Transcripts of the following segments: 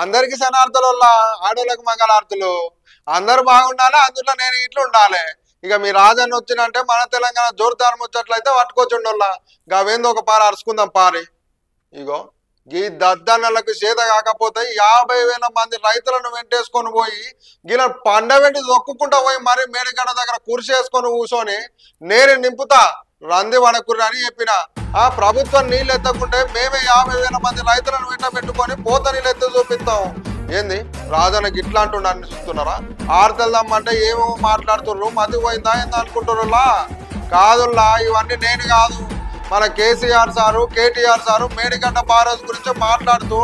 అందరికి శనార్థులు ఆడోళ్ళకి మంగళార్తులు అందరు బాగుండాలి అందులో నేను ఇట్లా ఉండాలి ఇక మీ రాజన్న వచ్చినంటే మన తెలంగాణ జోరుదారం వచ్చేట్లయితే పట్టుకోచుండోళ్ళ గవేందో ఒక పారి అరుచుకుందాం పారి ఇగో ఈ దద్దన్నలకు చేత కాకపోతే 50,000 మంది రైతులను వెంటేసుకొని పోయి గీల పండ వెంటి దొక్కుంటా పోయి మరి మేడిగడ్డ దగ్గర కుర్చేసుకొని కూర్చొని నేను నింపుతా రంది వనకుర్రి అని చెప్పిన ఆ ప్రభుత్వం నీళ్ళు ఎత్తకుంటే మేమే 50,000 మంది రైతులను వెంట పెట్టుకొని పోత నీళ్ళు ఎత్తి చూపిస్తాం ఏంది రాజన్నకి ఇట్లా అంటున్నారని చూస్తున్నారా ఆడతెళ్దామంటే ఏమో మాట్లాడుతుర్రు మతి పోయిందా ఏంది అనుకుంటుర్రులా కాదుల్లా ఇవన్నీ నేను కాదు మన కేసీఆర్ సారు కేటీఆర్ సారు మేడిగడ్డ బారోజ్ గురించి మాట్లాడుతూ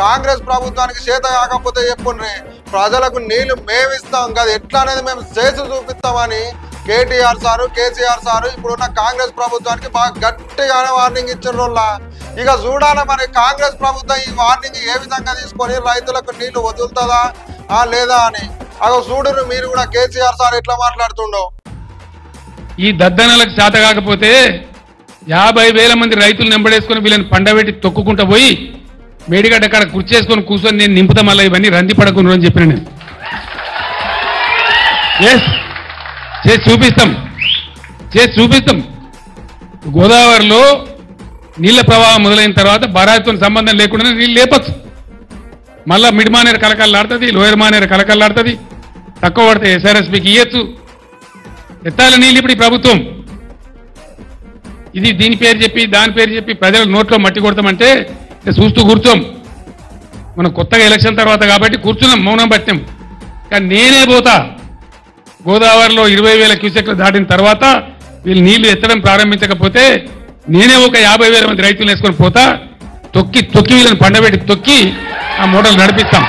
కాంగ్రెస్ ప్రభుత్వానికి చేత కాకపోతే చెప్పుండ్రి ప్రజలకు నీళ్లు మేమిస్తాం కదా ఎట్లా అనేది మేము చేసి చూపిస్తామని కేటీఆర్ సారు కేసీఆర్ సారు ఇప్పుడున్న కాంగ్రెస్ ప్రభుత్వానికి బాగా గట్టిగానే వార్నింగ్ ఇచ్చిండ్రోళ్ళ ఇక చూడాలి మరి కాంగ్రెస్ ప్రభుత్వం ఈ వార్నింగ్ ఏ విధంగా తీసుకొని రైతులకు నీళ్లు వదులుతుందా లేదా అని అగో చూడరు మీరు కూడా కేసీఆర్ సార్ ఎట్లా మాట్లాడుతుండో ఈ దద్దనలకు చేత కాకపోతే 50,000 మంది రైతులు నెంబడేసుకొని వీళ్ళని పండబెట్టి తొక్కుకుంటా పోయి మేడిగడ్డ కాడ కుర్చేసుకొని కూర్చొని నేను నింపుతా మళ్ళీ ఇవన్నీ రంది పడకుండా అని చెప్పిన నేను చేసి చూపిస్తాం గోదావరిలో నీళ్ల ప్రవాహం మొదలైన తర్వాత బరాయితో సంబంధం లేకుండా నీళ్ళు లేపచ్చు మళ్ళా మిడ్ మానేరు కలకల్లాడుతుంది లోయర్ మానేరు కలకల్లాడుతుంది తక్కువ పడితే ఎస్ఆర్ఎస్పీకి ఇయ్యచ్చు ఎత్తాల నీళ్ళు ఇప్పుడు ఈ ప్రభుత్వం ఇది దీని పేరు చెప్పి దాని పేరు చెప్పి ప్రజల నోట్లో మట్టి కొడతామంటే చూస్తూ కూర్చోం మనం కొత్తగా ఎలక్షన్ తర్వాత కాబట్టి కూర్చున్నాం మౌనం పట్టాం కానీ నేనే పోతా గోదావరిలో 20,000 క్యూసెక్లు దాటిన తర్వాత వీళ్ళు నీళ్లు ఎత్తడం ప్రారంభించకపోతే నేనే ఒక 50,000 మంది రైతులు వేసుకొని పోతా తొక్కి వీళ్ళని పండబెట్టి తొక్కి ఆ మోడల్ నడిపిస్తాం